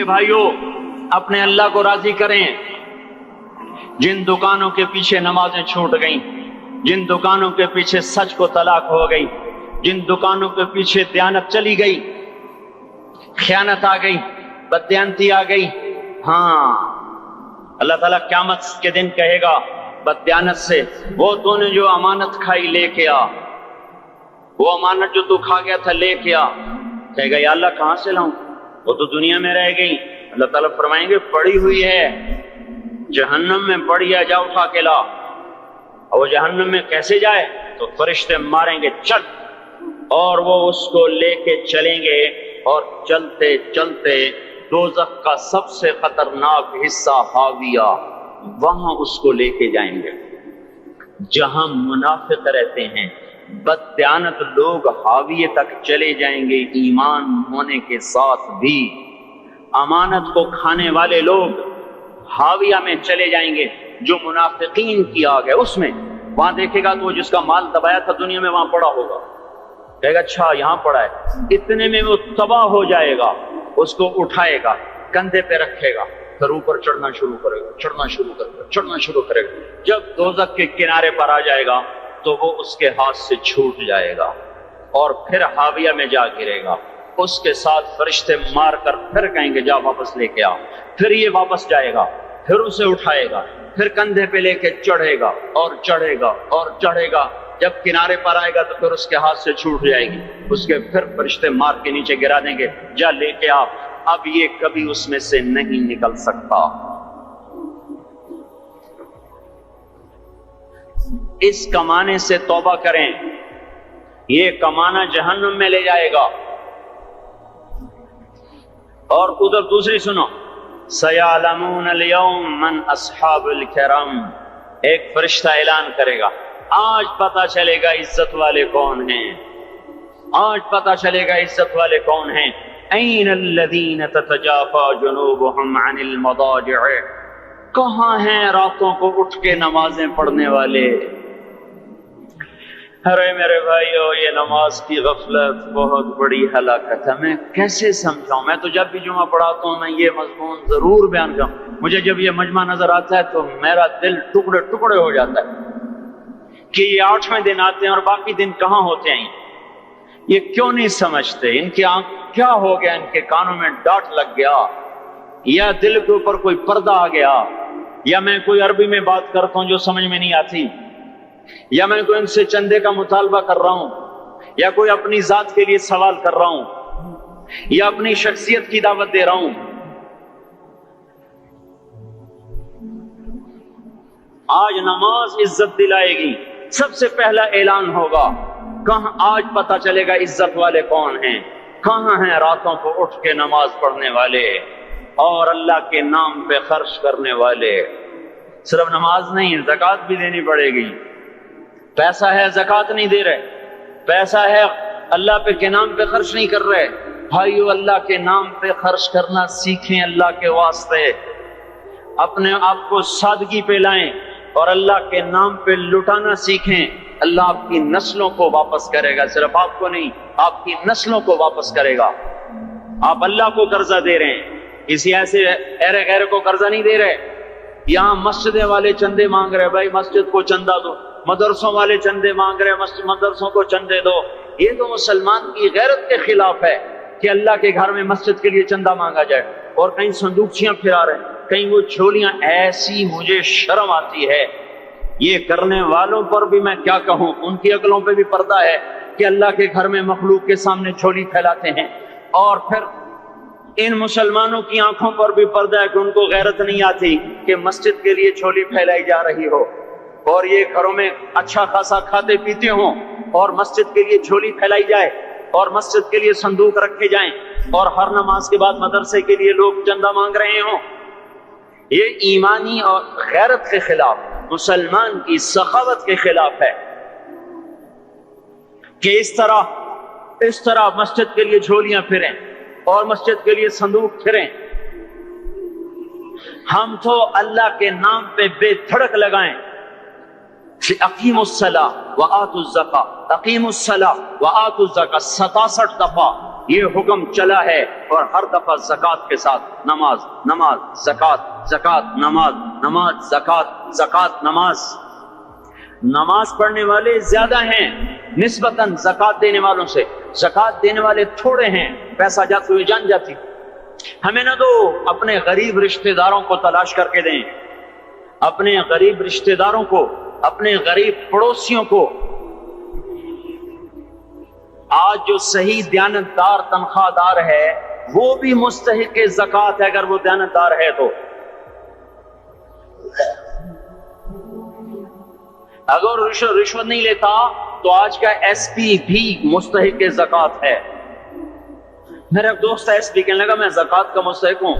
میرے بھائیوں اپنے اللہ کو راضی کریں۔ جن دکانوں کے پیچھے نمازیں چھوٹ گئیں، جن دکانوں کے پیچھے سچ کو طلاق ہو گئی، جن دکانوں کے پیچھے دیانت چلی گئی، خیانت آ گئی، بددیانتی آ گئی، ہاں اللہ تعالیٰ قیامت کے دن کہے گا بددیانت سے، وہ تو نے جو امانت کھائی لے کے آ، وہ امانت جو تو کھا گیا تھا لے کے آ۔ کہے گا یا اللہ کہاں سے لاؤں، وہ تو دنیا میں رہ گئی۔ اللہ تعالیٰ فرمائیں گے پڑی ہوئی ہے جہنم میں، پڑی ہے، جا اٹھا کے لا۔ اور وہ جہنم میں کیسے جائے؟ تو فرشتے ماریں گے چل، اور وہ اس کو لے کے چلیں گے، اور چلتے چلتے دوزخ کا سب سے خطرناک حصہ حاویہ، وہاں اس کو لے کے جائیں گے جہاں منافق رہتے ہیں۔ بددیانت لوگ حاویہ تک چلے جائیں گے ایمان ہونے کے ساتھ بھی، امانت کو کھانے والے لوگ حاویہ میں چلے جائیں گے جو منافقین کی آگ ہے اس میں۔ وہاں دیکھے گا تو وہ جس کا مال دبایا تھا دنیا میں وہاں پڑا ہوگا، کہے گا اچھا یہاں پڑا ہے، اتنے میں وہ تباہ ہو جائے گا، اس کو اٹھائے گا، کندھے پہ رکھے گا، پھر اوپر چڑھنا شروع کرے گا، چڑھنا شروع کرے گا۔ جب دوزخ کے کنارے پر آ جائے گا تو وہ اس کے ہاتھ سے چھوٹ جائے گا اور پھر حاویہ میں جا گرے گا۔ اس کے ساتھ فرشتے مار کر پھر کہیں گے جا واپس لے کے آ، پھر یہ واپس جائے گا، پھر اسے اٹھائے گا، پھر کندھے پہ لے کے چڑھے گا اور چڑھے گا اور چڑھے گا۔ جب کنارے پر آئے گا تو پھر اس کے ہاتھ سے چھوٹ جائے گی، اس کے پھر فرشتے مار کے نیچے گرا دیں گے، جا لے کے آ۔ اب یہ کبھی اس میں سے نہیں نکل سکتا۔ اس کمانے سے توبہ کریں، یہ کمانا جہنم میں لے جائے گا۔ اور ادھر دوسری سنو، سَيَعْلَمُونَ الْيَوْمَ مَنْ أَصْحَابُ الْكِرَامِ، ایک فرشتہ اعلان کرے گا آج پتہ چلے گا عزت والے کون ہیں، آج پتہ چلے گا عزت والے کون ہیں۔ أَيْنَ الَّذِينَ تَتَجَافَى جُنُوبُهُمْ عَنِ الْمَضَاجِعِ، کہاں ہیں راتوں کو اٹھ کے نمازیں پڑھنے والے؟ ارے میرے بھائیو، یہ نماز کی غفلت بہت بڑی ہلاکت ہے۔ میں کیسے سمجھاؤں؟ میں تو جب بھی جمعہ پڑھاتا ہوں میں یہ مضمون ضرور بیان کروں، مجھے جب یہ مجمع نظر آتا ہے تو میرا دل ٹکڑے ٹکڑے ہو جاتا ہے کہ یہ 8ویں دن آتے ہیں اور باقی دن کہاں ہوتے ہیں؟ یہ کیوں نہیں سمجھتے؟ ان کی آنکھ کیا ہو گیا؟ ان کے کانوں میں ڈاٹ لگ گیا، یا دل کے اوپر کوئی پردہ آ گیا، یا میں کوئی عربی میں بات کرتا ہوں جو سمجھ میں نہیں آتی، یا میں کوئی ان سے چندے کا مطالبہ کر رہا ہوں، یا کوئی اپنی ذات کے لیے سوال کر رہا ہوں، یا اپنی شخصیت کی دعوت دے رہا ہوں۔ آج نماز عزت دلائے گی، سب سے پہلا اعلان ہوگا، کہاں آج پتہ چلے گا عزت والے کون ہیں، کہاں ہیں راتوں کو اٹھ کے نماز پڑھنے والے اور اللہ کے نام پہ خرچ کرنے والے۔ صرف نماز نہیں، زکوٰۃ بھی دینی پڑے گی۔ پیسہ ہے زکوٰۃ نہیں دے رہے، پیسہ ہے اللہ پہ کے نام پہ خرچ نہیں کر رہے۔ بھائیو اللہ کے نام پہ خرچ کرنا سیکھیں، اللہ کے واسطے اپنے آپ کو سادگی پہ لائیں اور اللہ کے نام پہ لٹانا سیکھیں۔ اللہ آپ کی نسلوں کو واپس کرے گا، صرف آپ کو نہیں، آپ کی نسلوں کو واپس کرے گا۔ آپ اللہ کو قرضہ دے رہے ہیں، کسی ایسے غیر کو قرضہ نہیں دے رہے۔ یہاں مسجدیں والے چندے مانگ رہے، بھائی مسجد کو چندہ دو، مدرسوں والے چندے مانگ رہے، مدرسوں کو چندے دو۔ یہ تو مسلمان کی غیرت کے خلاف ہے کہ اللہ کے گھر میں مسجد کے لیے چندہ مانگا جائے، اور کہیں صندوقچیاں پھرا رہے، کہیں وہ جھولیاں، ایسی مجھے شرم آتی ہے۔ یہ کرنے والوں پر بھی میں کیا کہوں، ان کی عقلوں پہ بھی پردہ ہے کہ اللہ کے گھر میں مخلوق کے سامنے جھولی پھیلاتے ہیں، اور پھر ان مسلمانوں کی آنکھوں پر بھی پردہ ہے کہ ان کو غیرت نہیں آتی کہ مسجد کے لیے جھولی پھیلائی جا رہی ہو، اور یہ گھروں میں اچھا خاصا کھاتے پیتے ہوں اور مسجد کے لیے جھولی پھیلائی جائے اور مسجد کے لیے صندوق رکھے جائیں، اور ہر نماز کے بعد مدرسے کے لیے لوگ چندہ مانگ رہے ہوں۔ یہ ایمانی اور غیرت کے خلاف، مسلمان کی سخاوت کے خلاف ہے کہ اس طرح مسجد کے لیے جھولیاں پھریں اور مسجد کے لیے صندوق پھریں۔ ہم تو اللہ کے نام پہ بے دھڑک لگائیں، اقیموا الصلاۃ وآتوا الزکاۃ، اقیموا الصلاۃ وآتوا الزکاۃ 67 دفعہ یہ حکم چلا ہے، اور ہر دفعہ زکات کے ساتھ نماز، نماز، زکات، زکات، نماز، نماز، زکات، زکات، نماز۔ نماز پڑھنے والے زیادہ ہیں نسبتاً زکات دینے والوں سے، زکات دینے والے تھوڑے ہیں، پیسہ جاتے ہوئے جان جاتی۔ ہمیں نہ دو، اپنے غریب رشتہ داروں کو تلاش کر کے دیں، اپنے غریب رشتہ داروں کو، اپنے غریب پڑوسیوں کو۔ آج جو صحیح دیانتدار تنخواہ دار ہے وہ بھی مستحق زکات ہے اگر وہ دیانتدار ہے تو۔ اگر رشوت نہیں لیتا تو آج کا ایس پی بھی مستحق زکات ہے۔ میرا ایک دوست ایس پی کہنے لگا میں زکات کا مستحق ہوں،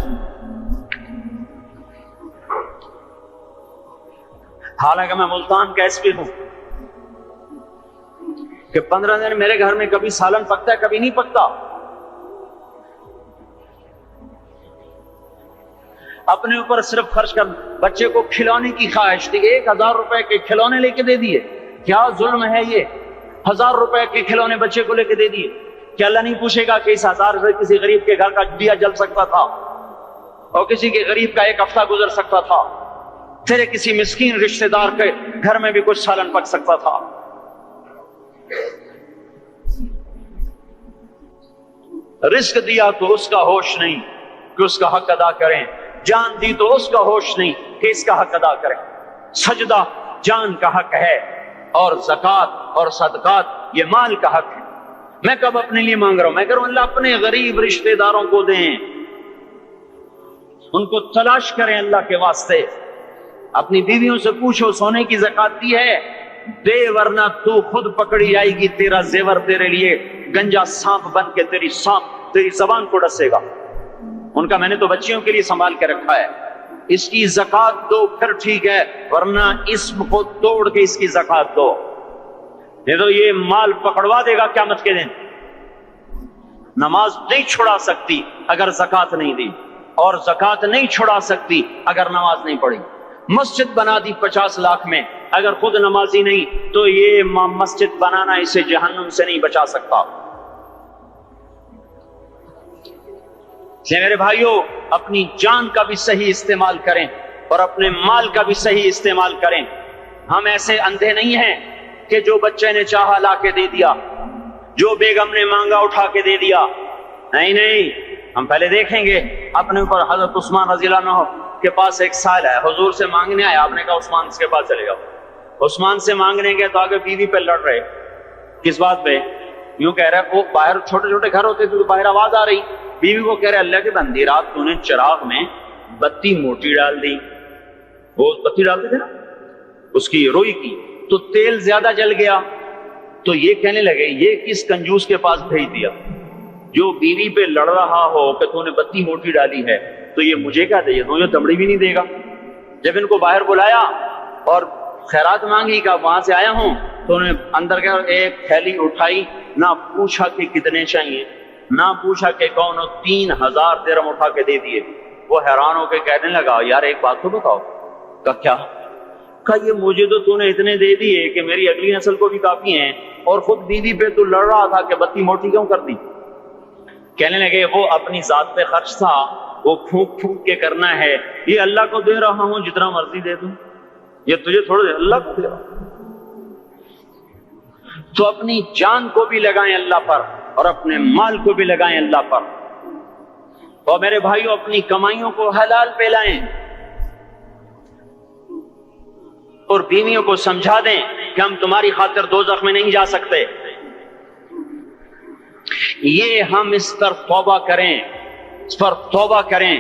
حالانکہ میں ملتان کا ایس پی ہوں، کہ 15 دن میرے گھر میں کبھی سالن پکتا ہے کبھی نہیں پکتا۔ اپنے اوپر صرف خرچ کر، بچے کو کھلونے کی خواہش تھی، 1000 روپے کے کھلونے لے کے دے دیے، کیا ظلم ہے یہ؟ 1000 روپے کے کھلونے بچے کو لے کے دے دیے، کیا اللہ نہیں پوچھے گا کہ اس 1000 سے کسی غریب کے گھر کا دیا جل سکتا تھا اور کسی کے غریب کا ایک ہفتہ گزر سکتا تھا، تیرے کسی مسکین رشتہ دار کے گھر میں بھی کچھ سالن پک سکتا تھا۔ رزق دیا تو اس کا ہوش نہیں کہ اس کا حق ادا کریں، جان دی تو اس کا ہوش نہیں کہ اس کا حق ادا کریں۔ سجدہ جان کا حق ہے، اور زکات اور صدقات یہ مال کا حق ہے۔ میں کب اپنے لیے مانگ رہا ہوں؟ میں کہوں اللہ اپنے غریب رشتہ داروں کو دیں، ان کو تلاش کریں اللہ کے واسطے۔ اپنی بیویوں سے پوچھو سونے کی زکات دی ہے؟ دے، ورنہ تو خود پکڑی جائے گی، تیرا زیور تیرے لیے گنجا سانپ بن کے تیری زبان کو ڈسے گا۔ ان کا میں نے تو بچیوں کے لیے سنبھال کے رکھا ہے، اس کی زکات دو پھر ٹھیک ہے، ورنہ اسم کو توڑ کے اس کی زکات دو، نہیں تو یہ مال پکڑوا دے گا قیامت کے دن۔ نماز نہیں چھڑا سکتی اگر زکات نہیں دی، اور زکات نہیں چھڑا سکتی اگر نماز نہیں پڑھی۔ مسجد بنا دی 50 لاکھ میں، اگر خود نمازی نہیں تو یہ مسجد بنانا اسے جہنم سے نہیں بچا سکتا۔ میرے بھائیوں، اپنی جان کا بھی صحیح استعمال کریں اور اپنے مال کا بھی صحیح استعمال کریں۔ ہم ایسے اندھے نہیں ہیں کہ جو بچے نے چاہا لا کے دے دیا، جو بیگم نے مانگا اٹھا کے دے دیا۔ نہیں نہیں، ہم پہلے دیکھیں گے اپنے اوپر۔ حضرت عثمان رضی اللہ عنہ کے پاس ایک سائل ہے، حضور سے مانگنے آیا، آپ نے کہا عثمان کے پاس چلے جاؤ۔ عثمان سے مانگنے گئے تو آگے بیوی پہ لڑ رہے، کس بات پہ؟ یوں کہہ رہے، وہ باہر چھوٹے چھوٹے گھر ہوتے تھے تو باہر آواز آ رہی، بیوی کو کہہ رہے اللہ کے بندی رات تو نے چراغ میں بتی موٹی ڈال دی، وہ بتی ڈالتے تھے نا اس کی روئی کی، تو تیل زیادہ جل گیا۔ تو یہ کہنے لگے یہ کس کنجوس کے پاس بھیج دیا؟ جو بیوی پہ لڑ رہا ہو کہ تو نے بتی موٹی ڈالی ہے تو یہ مجھے کیا دے، تو یہ تمڑی بھی نہیں دے گا۔ جب ان کو باہر بلایا اور خیرات مانگی کہ وہاں سے آیا ہوں، تو انہوں نے اندر گیا، ایک تھیلی اٹھائی، نہ پوچھا کہ کتنے چاہیے، نہ پوچھا کہ کون، 3000 درہم اٹھا کے دے دیے۔ وہ حیران ہو کے کہنے لگا یار ایک بات تو بتاؤ۔ کہا کیا؟ کہا یہ مجھے تو نے اتنے دے دیے کہ میری اگلی نسل کو بھی کافی ہیں، اور خود بیوی پہ تو لڑ رہا تھا کہ بتی موٹی کیوں کر دی؟ کہنے لگے وہ اپنی ذات پہ خرچ تھا، وہ پھونک پھونک کے کرنا ہے، یہ اللہ کو دے رہا ہوں جتنا مرضی دے دوں، یہ تجھے تھوڑے اللہ کو دے رہا ہوں۔ تو اپنی جان کو بھی لگائیں اللہ پر اور اپنے مال کو بھی لگائیں اللہ پر، اور میرے بھائیوں اپنی کمائیوں کو حلال پہ لائیں، اور بیویوں کو سمجھا دیں کہ ہم تمہاری خاطر دوزخ میں نہیں جا سکتے۔ یہ ہم اس پر توبہ کریں، اس پر توبہ کریں،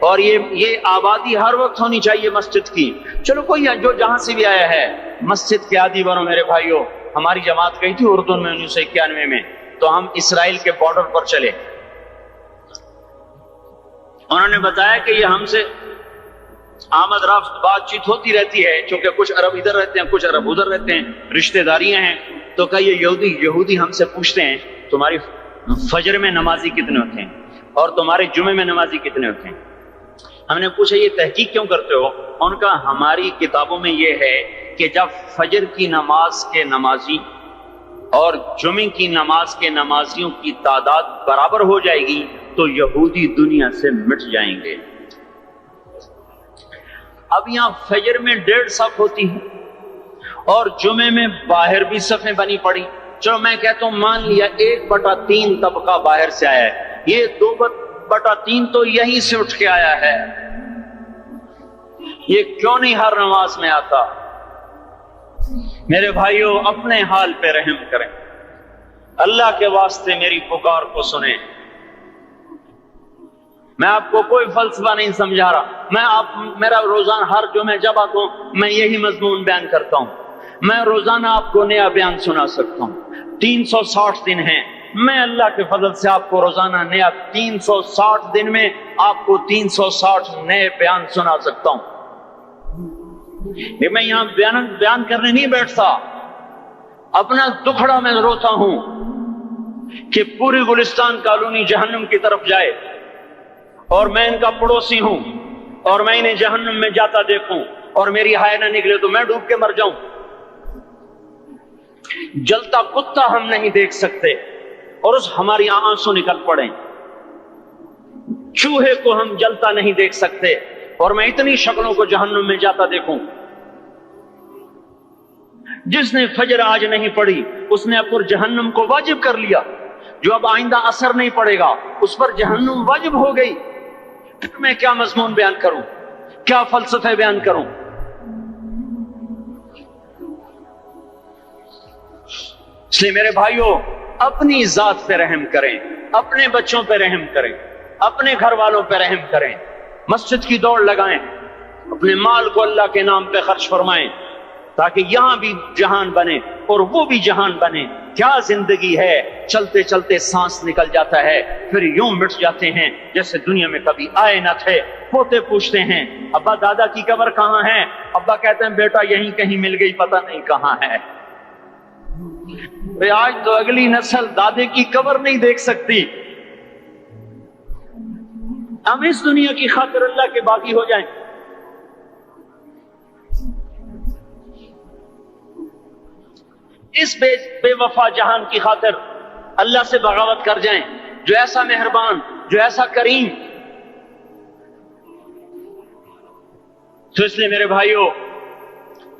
اور یہ آبادی ہر وقت ہونی چاہیے مسجد کی۔ چلو کوئی جو جہاں سے بھی آیا ہے مسجد کے عادی بنو میرے بھائیوں۔ ہماری جماعت گئی تھی اردن میں 1991 میں، تو ہم اسرائیل کے بارڈر پر چلے، انہوں نے بتایا کہ یہ ہم سے آمد رفت بات چیت ہوتی رہتی ہے، چونکہ کچھ عرب ادھر رہتے ہیں کچھ عرب ادھر رہتے ہیں، رشتہ داریاں ہیں۔ تو کہ یہ یہودی ہم سے پوچھتے ہیں تمہاری فجر میں نمازی کتنے ہوتے ہیں اور تمہارے جمعے میں نمازی کتنے ہوتے ہیں؟ ہم نے پوچھا یہ تحقیق کیوں کرتے ہو؟ ان کا ہماری کتابوں میں یہ ہے کہ جب فجر کی نماز کے نمازی اور جمعے کی نماز کے نمازیوں کی تعداد برابر ہو جائے گی تو یہودی دنیا سے مٹ جائیں گے۔ اب یہاں فجر میں 1.5 صف ہوتی ہے اور جمعے میں باہر بھی صفیں بنی پڑی۔ چلو میں کہتا ہوں مان لیا 1/3 طبقہ باہر سے آیا ہے، یہ 2/3 تو یہیں سے اٹھ کے آیا ہے، یہ کیوں نہیں ہر نماز میں آتا؟ میرے بھائیوں اپنے حال پہ رحم کریں، اللہ کے واسطے میری پکار کو سنیں۔ میں آپ کو کوئی فلسفہ نہیں سمجھا رہا، میرا روزانہ ہر جمعہ جب آتا ہوں میں یہی مضمون بیان کرتا ہوں، میں روزانہ آپ کو نیا بیان سنا سکتا ہوں۔ 360 دن ہیں، میں اللہ کے فضل سے آپ کو روزانہ نیا 360 دن میں آپ کو 360 نئے بیان سنا سکتا ہوں۔ میں یہاں بیان کرنے نہیں بیٹھتا، اپنا دکھڑا میں روتا ہوں کہ پوری گلستان کالونی جہنم کی طرف جائے اور میں ان کا پڑوسی ہوں اور میں انہیں جہنم میں جاتا دیکھوں اور میری ہائے نہ نکلے تو میں ڈوب کے مر جاؤں۔ جلتا کتا ہم نہیں دیکھ سکتے اور اس ہماری آنسو نکل پڑیں، چوہے کو ہم جلتا نہیں دیکھ سکتے اور میں اتنی شکلوں کو جہنم میں جاتا دیکھوں۔ جس نے فجر آج نہیں پڑھی اس نے اپر جہنم کو واجب کر لیا، جو اب آئندہ اثر نہیں پڑے گا اس پر جہنم واجب ہو گئی۔ پھر میں کیا مضمون بیان کروں، کیا فلسفے بیان کروں؟ اس لیے میرے بھائیوں اپنی ذات پہ رحم کریں، اپنے بچوں پہ رحم کریں، اپنے گھر والوں پہ رحم کریں، مسجد کی دوڑ لگائیں، اپنے مال کو اللہ کے نام پہ خرچ فرمائیں تاکہ یہاں بھی جہان بنے اور وہ بھی جہان بنے۔ کیا زندگی ہے، چلتے چلتے سانس نکل جاتا ہے پھر یوں مٹ جاتے ہیں جیسے دنیا میں کبھی آئے نہ تھے۔ پوتے پوچھتے ہیں ابا دادا کی قبر کہاں ہے؟ ابا کہتے ہیں بیٹا یہیں کہیں مل گئی، پتہ نہیں کہاں ہے۔ آج تو اگلی نسل دادے کی قبر نہیں دیکھ سکتی، ہم اس دنیا کی خاطر اللہ کے باغی ہو جائیں۔ اس بے وفا جہان کی خاطر اللہ سے بغاوت کر جائیں جو ایسا مہربان، جو ایسا کریم۔ تو اس لیے میرے بھائیوں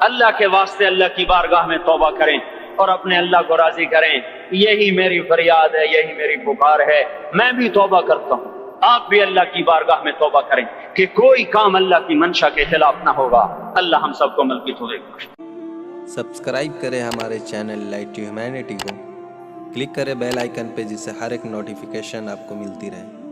اللہ کے واسطے اللہ کی بارگاہ میں توبہ کریں اور اپنے اللہ کو راضی کریں۔ یہی میری فریاد ہے، یہی میری پکار ہے۔ میں بھی توبہ کرتا ہوں، آپ بھی اللہ کی بارگاہ میں توبہ کریں کہ کوئی کام اللہ کی منشا کے خلاف نہ ہوگا۔ اللہ ہم سب کو عمل کی توفیق بخشے۔ سبسکرائب کریں ہمارے چینل لائٹ ٹو ہیومینٹی کو، کلک کریں بیل آئیکن پہ جس سے ہر ایک نوٹیفیکیشن آپ کو ملتی رہے۔